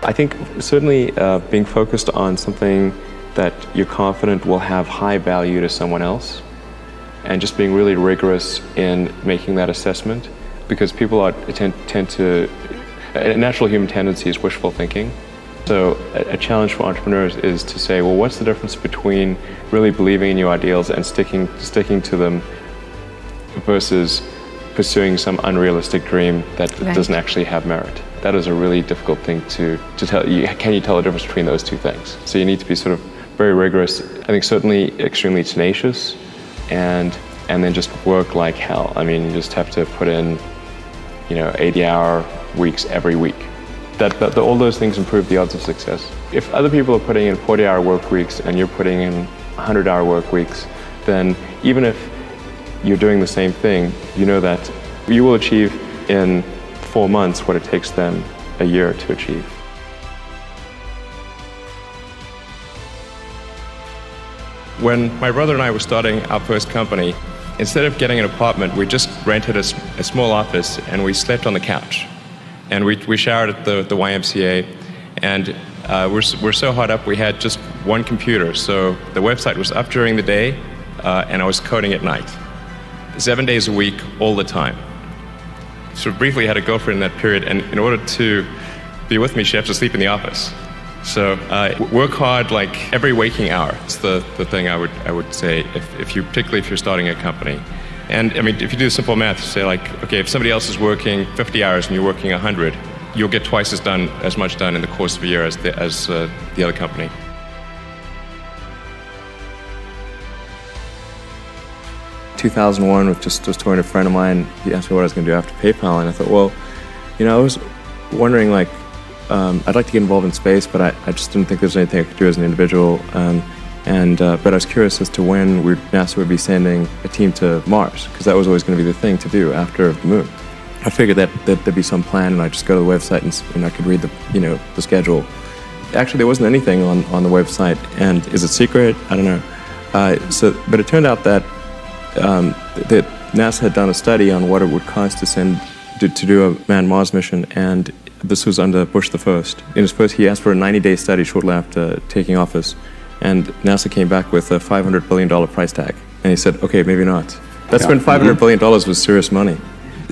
I think certainly being focused on something that you're confident will have high value to someone else, and just being really rigorous in making that assessment, because people tend to, a natural human tendency is wishful thinking. So a challenge for entrepreneurs is to say, well, what's the difference between really believing in your ideals and sticking to them versus pursuing some unrealistic dream that doesn't actually have merit? That is a really difficult thing to tell. Can you tell the difference between those two things? So you need to be sort of very rigorous. I think certainly extremely tenacious, and then just work like hell. I mean, you just have to put in, 80-hour weeks every week. All those things improve the odds of success. If other people are putting in 40-hour work weeks and you're putting in 100-hour work weeks, then even if you're doing the same thing, you know that you will achieve in 4 months what it takes them a year to achieve. When my brother and I were starting our first company, instead of getting an apartment, we just rented a small office and we slept on the couch. And we showered at the YMCA, and we're so hot up we had just one computer. So the website was up during the day, and I was coding at night. 7 days a week, all the time. So briefly had a girlfriend in that period, and in order to be with me, she had to sleep in the office. So work hard like every waking hour. It's the thing I would say, particularly if you're starting a company. And I mean, if you do simple math, say like, okay, if somebody else is working 50 hours and you're working 100, you'll get twice as much done in the course of a year as the other company. In 2001, was talking to a friend of mine. He asked me what I was going to do after PayPal, and I thought, well, I was wondering, like, I'd like to get involved in space, but I just didn't think there's anything I could do as an individual. But I was curious as to when NASA would be sending a team to Mars, because that was always going to be the thing to do after the moon. I figured that there'd be some plan, and I'd just go to the website and I could read the schedule. Actually, there wasn't anything on the website, and is it secret? I don't know. But it turned out that NASA had done a study on what it would cost to do a manned Mars mission, and this was under Bush the First. In his first, he asked for a 90-day study shortly after taking office. And NASA came back with a $500 billion price tag. And he said, okay, maybe not. That's when $500 billion was serious money.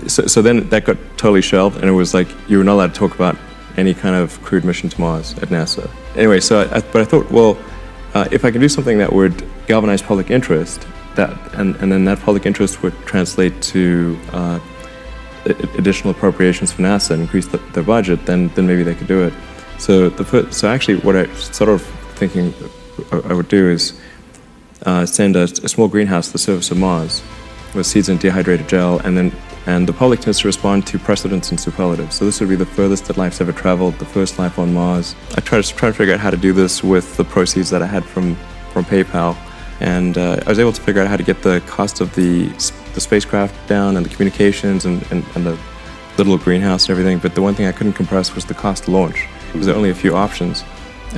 So then that got totally shelved, and it was like you were not allowed to talk about any kind of crewed mission to Mars at NASA. Anyway, but I thought, well, if I could do something that would galvanize public interest, and then that public interest would translate to additional appropriations for NASA and increase their budget, then maybe they could do it. So actually what I sort of thinking I would do is send a small greenhouse to the surface of Mars with seeds in dehydrated gel, and the public tends to respond to precedents and superlatives. So this would be the furthest that life's ever traveled, the first life on Mars. I tried to figure out how to do this with the proceeds that I had from PayPal, and I was able to figure out how to get the cost of the spacecraft down and the communications and the little greenhouse and everything. But the one thing I couldn't compress was the cost to launch, because there were only a few options.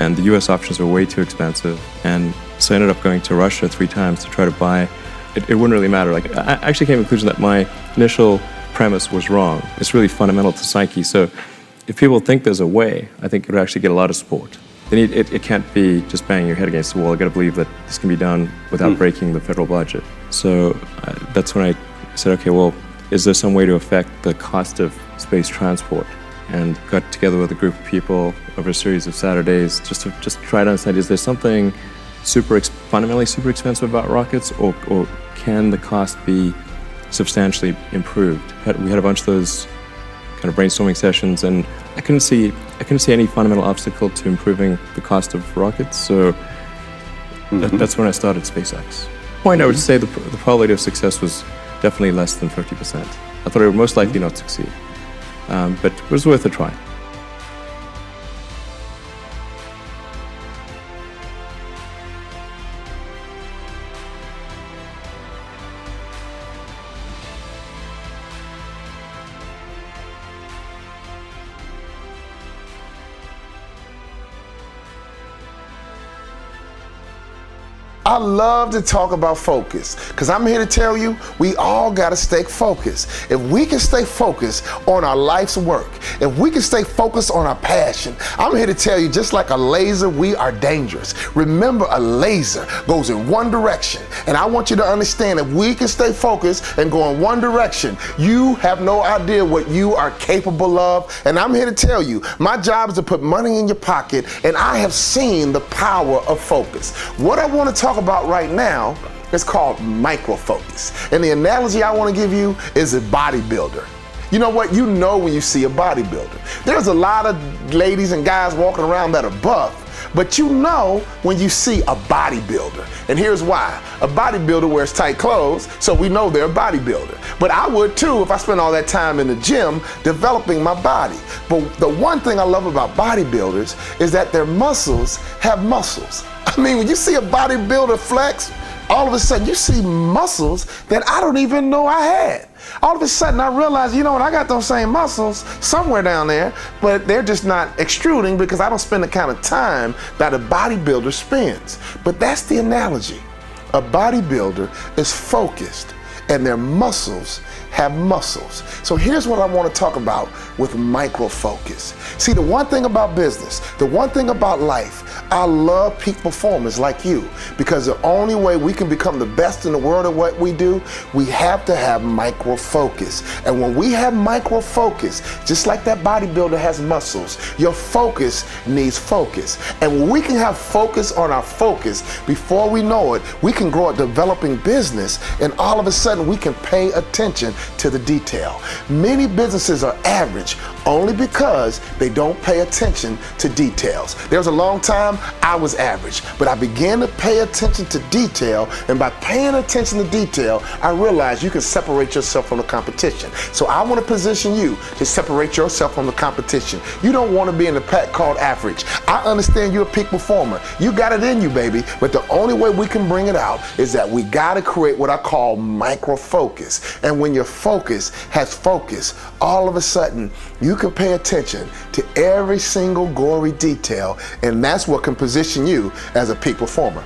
And the US options were way too expensive. And so I ended up going to Russia 3 times to try to buy. It wouldn't really matter. Like, I actually came to the conclusion that my initial premise was wrong. It's really fundamental to psyche. So if people think there's a way, I think it would actually get a lot of support. It can't be just banging your head against the wall. I've got to believe that this can be done without breaking the federal budget. So that's when I said, okay, well, is there some way to affect the cost of space transport? And got together with a group of people over a series of Saturdays just to try to understand, is there something fundamentally super expensive about rockets, or can the cost be substantially improved? We had a bunch of those kind of brainstorming sessions, and I couldn't see any fundamental obstacle to improving the cost of rockets. So that's when I started SpaceX. I would say the probability of success was definitely less than 50%. I thought it would most likely not succeed. But it was worth a try. I love to talk about focus because I'm here to tell you we all got to stay focused. If we can stay focused on our life's work, if we can stay focused on our passion, I'm here to tell you just like a laser, we are dangerous. Remember, a laser goes in one direction, and I want you to understand if we can stay focused and go in one direction, you have no idea what you are capable of. And I'm here to tell you, my job is to put money in your pocket, and I have seen the power of focus. What I want to talk about right now is called micro focus. And the analogy I want to give you is a bodybuilder. You know what? You know when you see a bodybuilder. There's a lot of ladies and guys walking around that are buff, but you know when you see a bodybuilder. And here's why. A bodybuilder wears tight clothes, so we know they're a bodybuilder. But I would too if I spent all that time in the gym developing my body. But the one thing I love about bodybuilders is that their muscles have muscles. I mean, when you see a bodybuilder flex, all of a sudden you see muscles that I don't even know I had. All of a sudden I realize, you know what, I got those same muscles somewhere down there, but they're just not extruding because I don't spend the kind of time that a bodybuilder spends. But that's the analogy. A bodybuilder is focused and their muscles have muscles. So here's what I want to talk about with micro focus. See, the one thing about business, the one thing about life, I love peak performers like you, because the only way we can become the best in the world at what we do, we have to have micro focus. And when we have micro focus, just like that bodybuilder has muscles, your focus needs focus. And when we can have focus on our focus, before we know it, we can grow a developing business, and all of a sudden we can pay attention to the detail. Many businesses are average only because they don't pay attention to details. There was a long time I was average, but I began to pay attention to detail, and by paying attention to detail, I realized you can separate yourself from the competition. So I want to position you to separate yourself from the competition. You don't want to be in the pack called average. I understand you're a peak performer. You got it in you, baby, but the only way we can bring it out is that we got to create what I call micro focus. And when your focus has focus, all of a sudden you can pay attention to every single gory detail, and that's what can position you as a peak performer.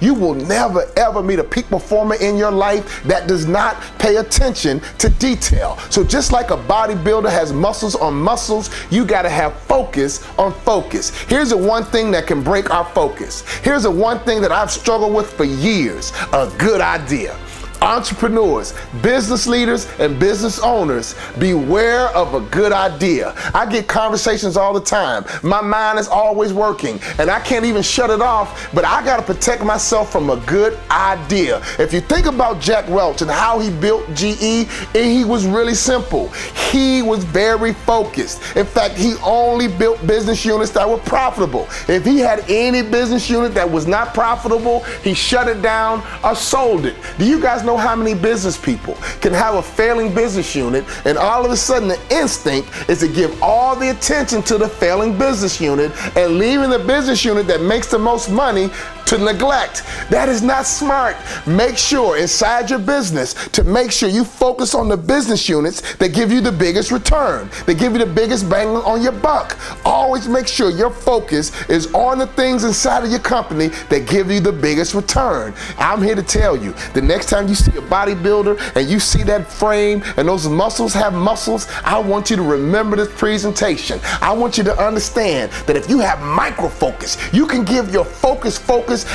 You will never ever meet a peak performer in your life that does not pay attention to detail. So just like a bodybuilder has muscles on muscles, you gotta have focus on focus. Here's the one thing that can break our focus. Here's the one thing that I've struggled with for years, a good idea. Entrepreneurs, business leaders, and business owners, beware of a good idea. I get conversations all the time. My mind is always working, and I can't even shut it off, but I gotta protect myself from a good idea. If you think about Jack Welch and how he built GE, he was really simple. He was very focused. In fact, he only built business units that were profitable. If he had any business unit that was not profitable, he shut it down or sold it. Do you guys know how many business people can have a failing business unit, and all of a sudden the instinct is to give all the attention to the failing business unit and leaving the business unit that makes the most money to neglect? That is not smart. Make sure inside your business to make sure you focus on the business units that give you the biggest return, that give you the biggest bang on your buck. Always make sure your focus is on the things inside of your company that give you the biggest return. I'm here to tell you, the next time you see a bodybuilder and you see that frame and those muscles have muscles, I want you to remember this presentation. I want you to understand that if you have micro focus, you can give your focus.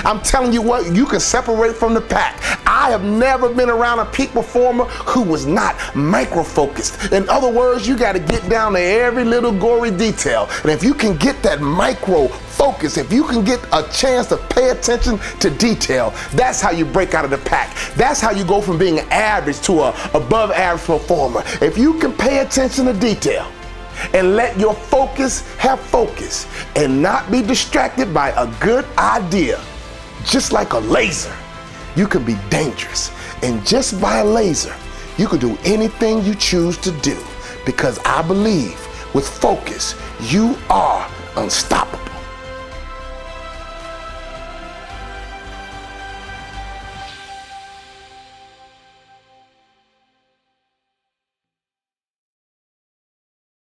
I'm telling you what, you can separate from the pack. I have never been around a peak performer who was not micro focused. In other words, you got to get down to every little gory detail. And if you can get that micro focus, if you can get a chance to pay attention to detail, that's how you break out of the pack. That's how you go from being average to a above average performer. If you can pay attention to detail and let your focus have focus and not be distracted by a good idea, just like a laser, you can be dangerous. And just by a laser, you can do anything you choose to do, because I believe with focus, you are unstoppable.